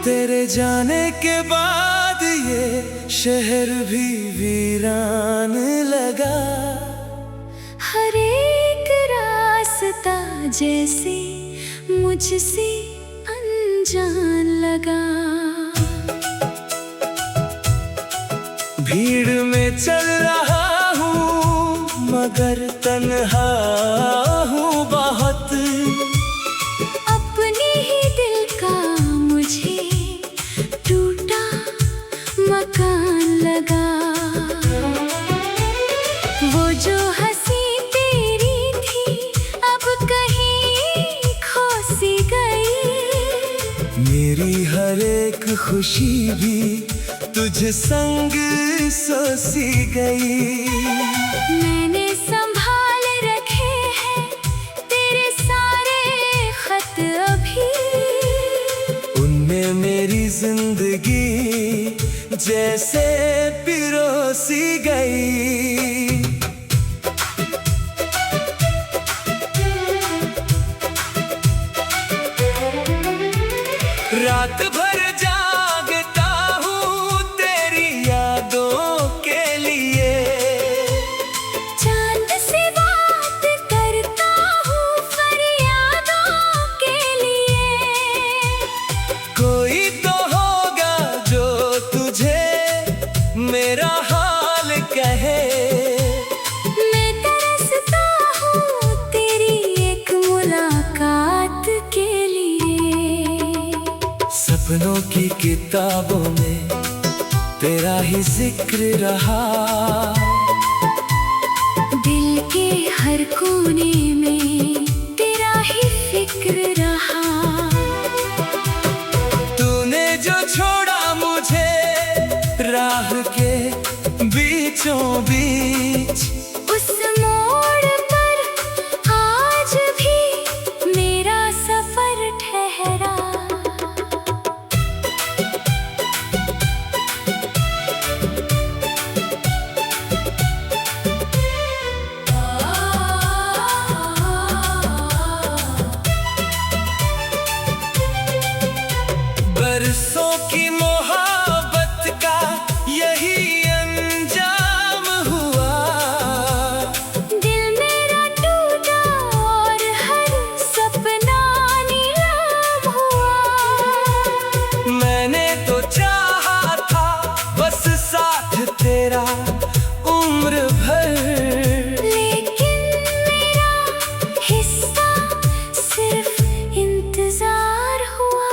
तेरे जाने के बाद ये शहर भी वीरान लगा। हर एक रास्ता जैसे मुझसे अनजान लगा। भीड़ में चल रहा हूँ मगर तन्हा हूँ बहुत। अपने ही दिल का मुझे टूटा मकान लगा। वो जो हंसी तेरी थी अब कहीं खो सी गई। मेरी हर एक खुशी भी तुझ संग सो सी गई। मैंने संभाल रखे हैं तेरे सारे खत अभी। उनमें मेरी जिंदगी जैसे पिरोसी गई। रात भर जागता हूँ तेरी यादों के लिए। चांद से बात करता हूँ फरियादों के लिए। कोई तो होगा जो तुझे मेरा हाल कहे। मैं तरसता हूँ तेरी एक मुलाकात के लिए। सपनों की किताबों में तेरा ही जिक्र रहा। दिल के हर कोने में तेरा ही फिक्र रहा। तूने जो छोड़ा मुझे राह के बीचों बीच। उस मोड़ पर आज भी मेरा सफर ठहरा। बरसों की मोहब्बत का यही अंजाम हुआ। दिल मेरा टूटा और हर सपना नीलाम हुआ। मैंने तो चाहा था बस साथ तेरा उम्र भर। लेकिन मेरा हिस्सा सिर्फ इंतजार हुआ।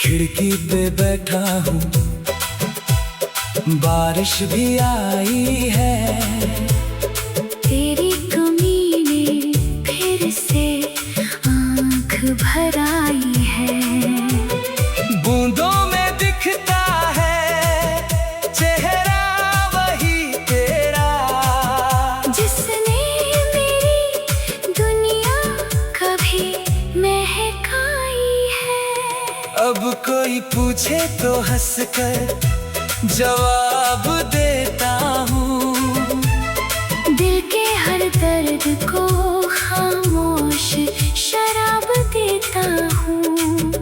खिड़की पे बैठा हूँ बारिश भी आई है। तेरी कमी ने फिर से आँख भर आई है। बूंदों में दिखता है चेहरा वही तेरा। जिसने मेरी दुनिया कभी महकाई है। अब कोई पूछे तो हंसकर जवाब देता हूँ। दिल के हर दर्द को खामोश शराब देता हूँ।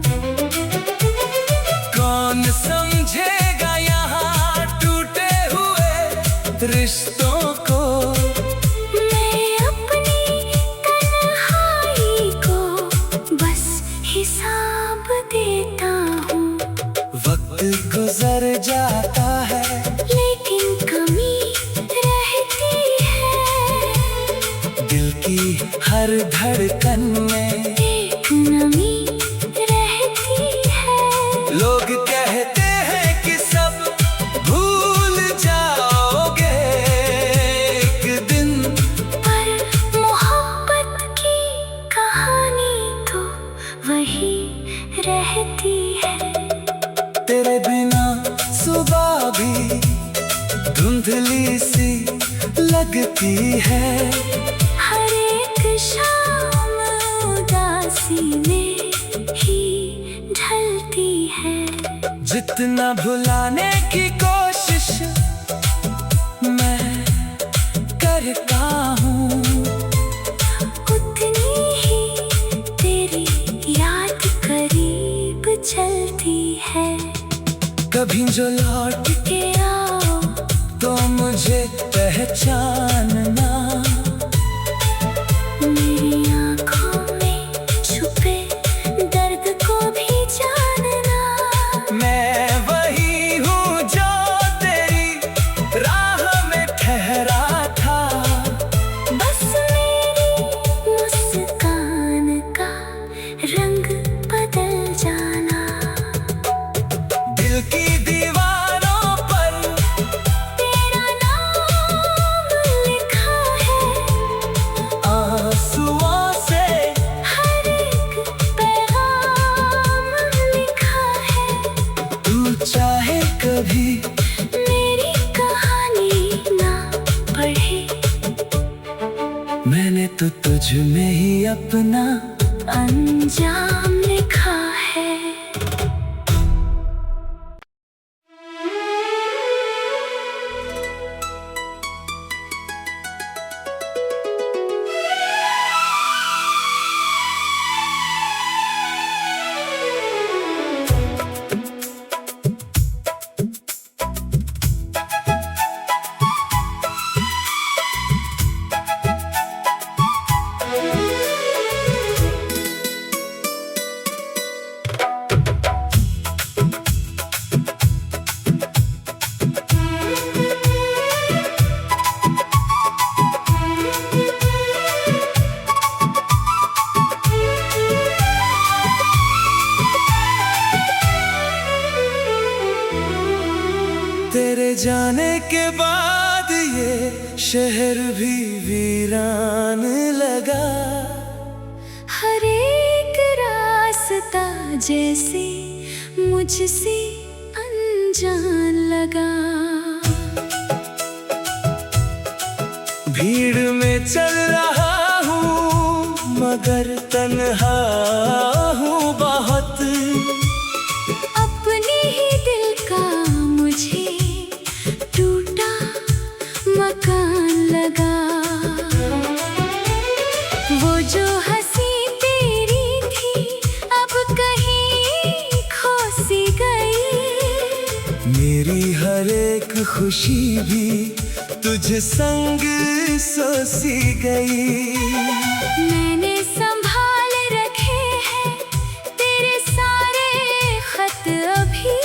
कौन समझेगा यहाँ टूटे हुए रिश्तों को। मैं अपनी तन्हाई को बस हिसाब देता हूँ। वक्त गुजर जाता है लेकिन कमी रहती है। दिल की हर धड़कन में एक नमी रहती है। लोग कहते हैं कि सब भूल जाओगे एक दिन। पर मोहब्बत की कहानी तो वही रहती है। तेरे बिना सुबह भी धुंधली सी लगती है। हर एक शाम उदासी में ही ढलती है। जितना भुलाने की कोशिश मैं करता हूँ उतनी ही तेरी याद करीब चल कभी जो लौट के आओ तो मुझे पहचानना। मेरी आँखों में छुपे दर्द को भी जानना। मैं वही हूँ जो तेरी राह में ठहरा था। बस मेरी मुस्कान का रंग बदल जाना। दिल की दीवारों पर तेरा नाम लिखा है, आंसुओं से हर एक पैगाम लिखा है। तू चाहे कभी मेरी कहानी ना पढ़े, मैंने तो तुझ में ही अपना अंजाम लिखा है। तेरे जाने के बाद ये शहर भी वीरान लगा। हर एक रास्ता जैसे मुझसे अनजान लगा। भीड़ में चल रहा हूँ मगर तन्हा हूँ बहुत। अपने ही दिल का मुझे टूटा मकान लगा। वो जो हंसी तेरी थी अब कहीं खो सी गई। मेरी हर एक खुशी भी तुझ संग सो सी गई। मैंने संभाल रखे हैं तेरे सारे खत अभी।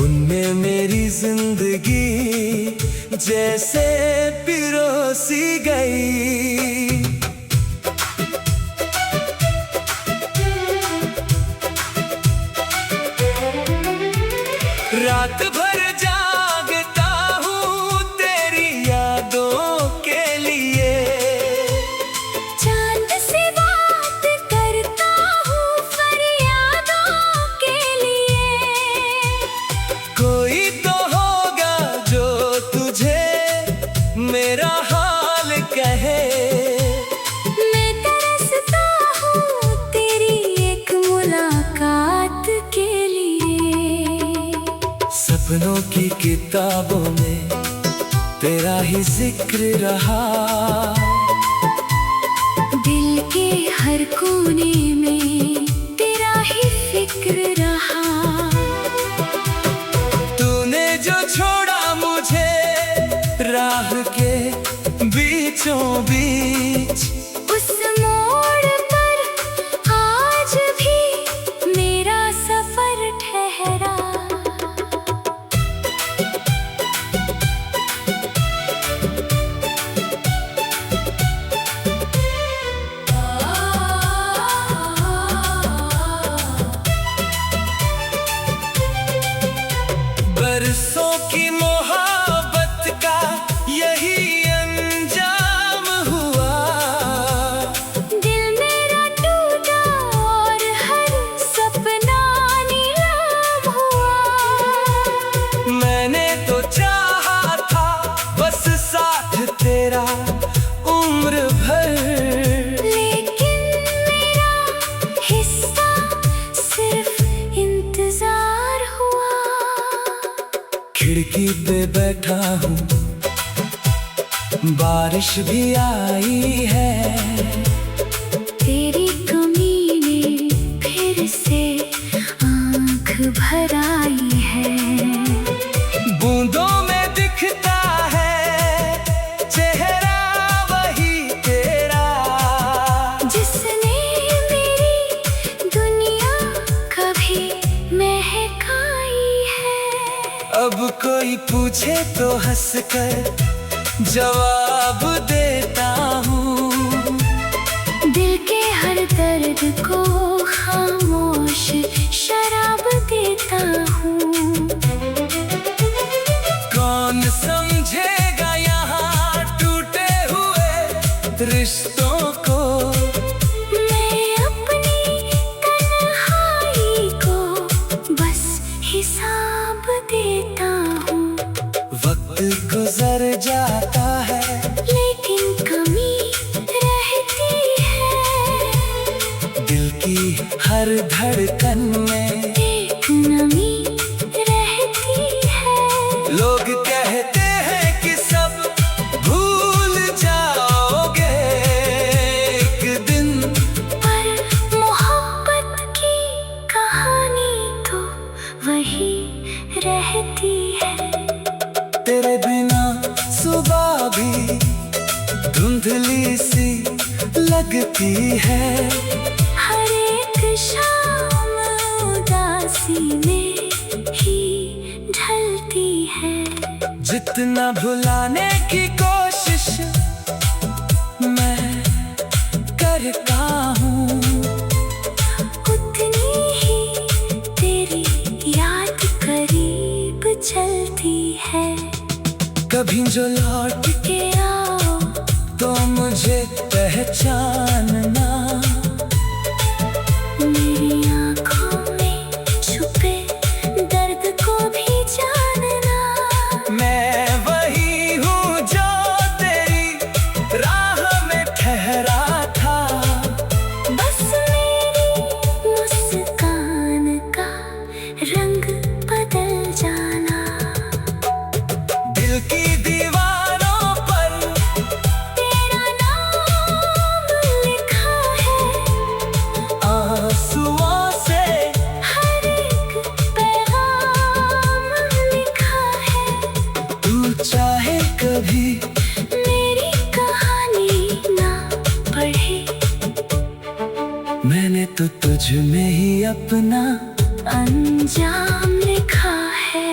उनमें मेरी जिंदगी जैसे पिरोसी गई। रात भर जागता हूँ तेरी यादों के लिए। चांद से बात करता हूँ फरियादों के लिए। कोई तो होगा जो तुझे मेरा हाल कहे। मैं तरसता हूँ तेरी एक मुलाकात के लिए। सपनों की किताबों में तेरा ही जिक्र रहा। दिल के हर कोने में तेरा ही फिक्र रहा। तूने जो छोड़ा मुझे राह के बीचों बीच। उस मोड़ पर आज भी मेरा सफर ठहरा। बरसों की मोहब्बत का यही अंजाम हुआ। दिल मेरा टूटा और हर सपना नीलाम हुआ। मैंने तो चाहा था बस साथ तेरा उम्र भर। लेकिन मेरा हिस्सा सिर्फ इंतजार हुआ। खिड़की पे बैठा हूँ बारिश भी आई है। तेरी कमी ने फिर से आँख भर आई कोई पूछे तो हंस कर जवाब देता हूँ। दिल के हर दर्द को खामोश शराब देता हूँ। कौन समझेगा यहाँ टूटे हुए रिश्तों को। मैं अपनी तन्हाई को बस हिसाब देता हूँ। वक्त गुजर जाता है लेकिन कमी रहती है। दिल की हर धड़कन में एक नमी रहती है। लोग कहते हैं कि सब भूल जाओगे एक दिन, पर मोहब्बत की कहानी तो वही रहती है। तेरे बिना सुबह भी धुंधली सी लगती है। हर एक शाम उदासी में ही ढलती है। जितना भुलाने की कोशिश मैं करता हूँ, उतनी ही तेरी याद करीब चलती है। कभी जो लौट के आओ तो मुझे पहचानना। मेरी आँखों में छुपे दर्द को भी जानना। मैं वही हूँ जो तेरी राह में ठहरा था। बस मेरी मुस्कान का रंग बदल जाना। दिल की दीवारों पर तेरा नाम लिखा है। आंसुओं से हर एक पैगाम लिखा है। तू चाहे कभी मेरी कहानी ना पढ़े, मैंने तो तुझ में ही अपना अंजाम लिखा है।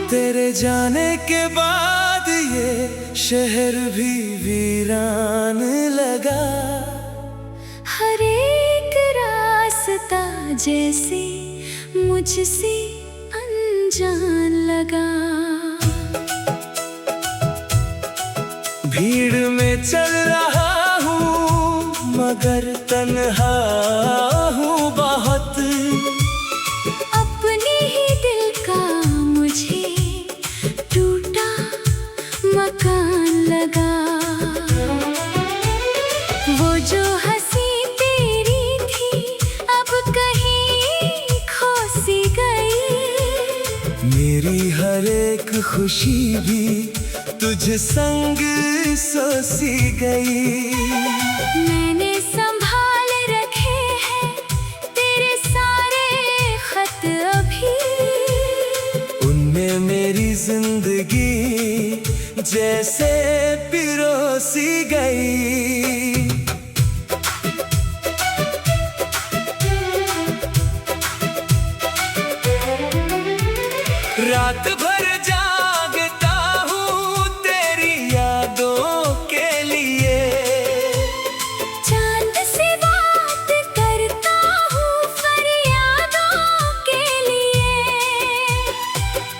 तेरे जाने के बाद ये शहर भी वीरान लगा। हर एक रास्ता जैसे मुझसे अनजान लगा। भीड़ में चल रहा हूँ मगर तन्हा हूँ बहुत। अपने ही दिल का मुझे टूटा मकान लगा। वो जो हंसी तेरी थी अब कहीं खो सी गई। मेरी हर एक खुशी भी तुझ संग सो सी गई। मैंने संभाल रखे हैं तेरे सारे खत अभी। उनमें मेरी जिंदगी जैसे पिरोसी गई। रात भर जागता हूँ तेरी यादों के लिए। चांद से बात करता हूँ फरियादों के लिए।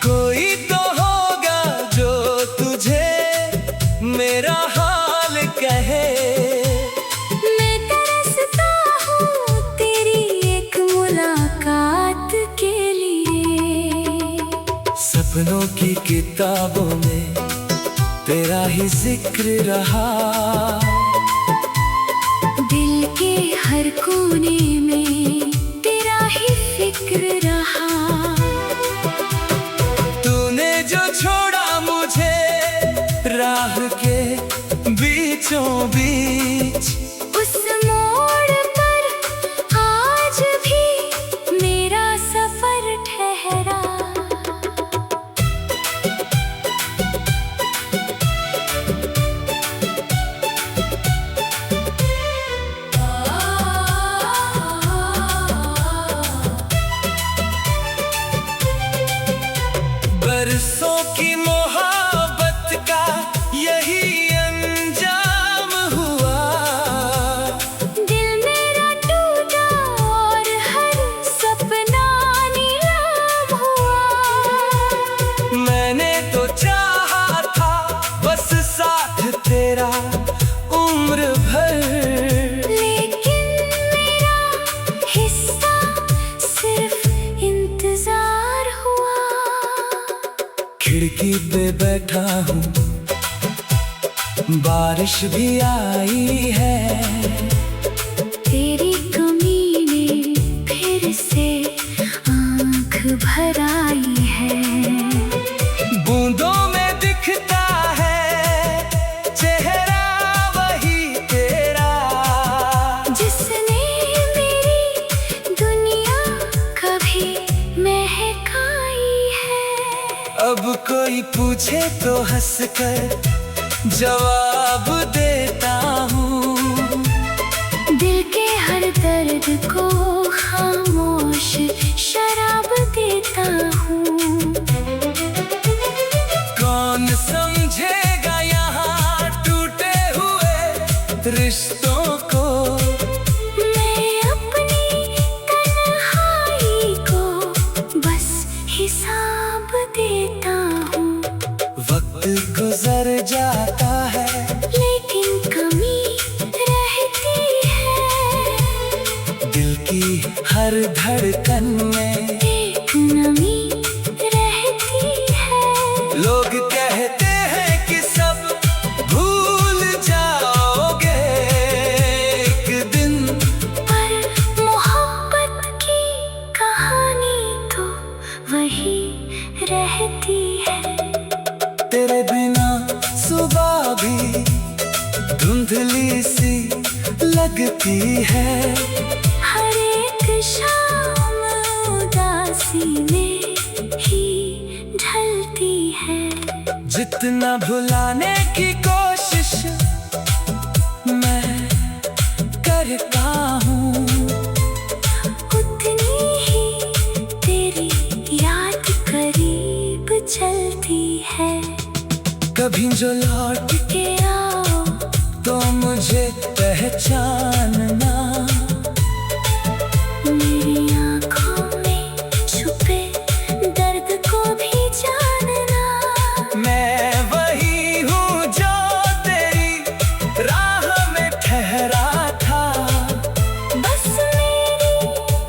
कोई तो होगा जो तुझे मेरा हाल कहे। मैं तरसता हूँ तेरी एक मुलाकात किताबों में तेरा ही जिक्र रहा। दिल के हर कोने में तेरा ही फिक्र रहा। तूने जो छोड़ा मुझे राह के बीचों बीच, उस मोड़ पर आज भी मेरा सफर ठहरा। बरसों की मोहब्बत का यही अंजाम हुआ। दिल मेरा टूटा और हर सपना नीलाम हुआ। मैंने तो चाहा था बस साथ तेरा उम्र भर, लेकिन मेरा हिस्सा सिर्फ इंतजार हुआ। खिड़की पे बैठा हूँ, बारिश भी आई है। तेरी कमी ने फिर से आँख भर आई है। बूंदों में दिखता है चेहरा वही तेरा, जिसने मेरी दुनिया कभी महकाई है। अब कोई पूछे तो हंस कर जवाब देता हूँ। दिल के हर दर्द को खामोश शराब देता हूँ। कौन समझेगा यहाँ टूटे हुए रिश्तों को। मैं अपनी तन्हाई को बस हिसाब देता हूँ। वक्त गुजर जाता है लेकिन कमी रहती है। दिल की हर धड़कन में एक नमी रहती है। लोग कहते हैं कि सब भूल जाओगे एक दिन, पर मोहब्बत की कहानी तो वही रहती है। तेरे बिना सुबह भी धुंधली सी लगती है। हर एक शाम उदासी में ही ढलती है। जितना भुलाने की कोशिश मैं करता हूँ, उतनी ही तेरी याद करीब चलती है। कभी जो लौट के आओ तो मुझे पहचानना। मेरी आँखों में छुपे दर्द को भी जानना। मैं वही हूँ जो तेरी राह में ठहरा था। बस मेरी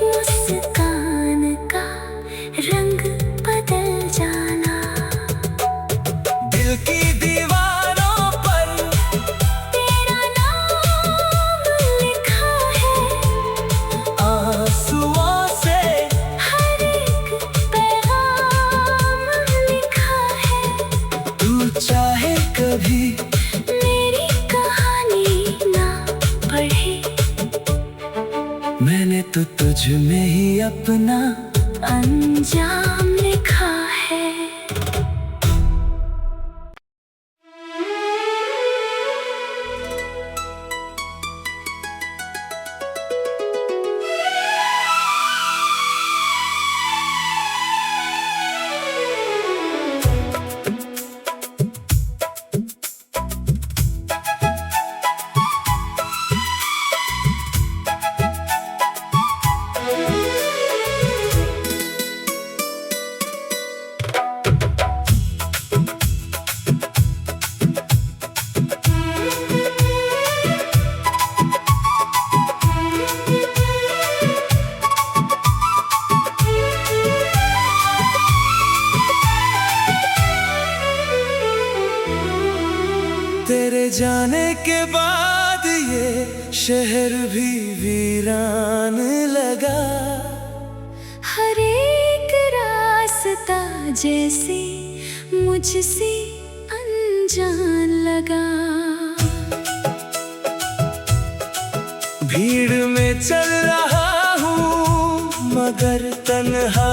मुस्कान का रंग बदल जाना। दिल की दीवारों पर तेरा नाम लिखा है। आंसुओं से हर एक पैगाम लिखा है। तू चाहे कभी मेरी कहानी ना पढ़े, मैंने तो तुझ में ही अपना अंजाम लिखा है। जाने के बाद ये शहर भी वीरान लगा। हर एक रास्ता जैसे मुझसे अनजान लगा। भीड़ में चल रहा हूँ मगर तन्हा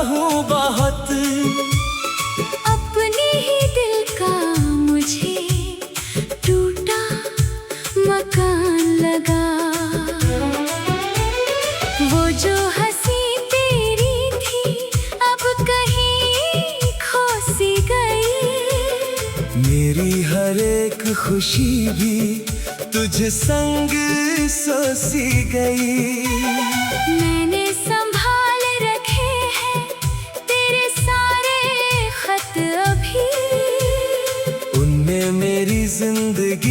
हूँ बहुत। अपने ही दिल का मुझे टूटा मकान लगा। वो जो हंसी तेरी थी अब कहीं खो सी गई। मेरी हर एक खुशी भी तुझ संग सो सी गई। मैंने संभाल रखे हैं तेरे सारे खत अभी। उनमें मेरी जिंदगी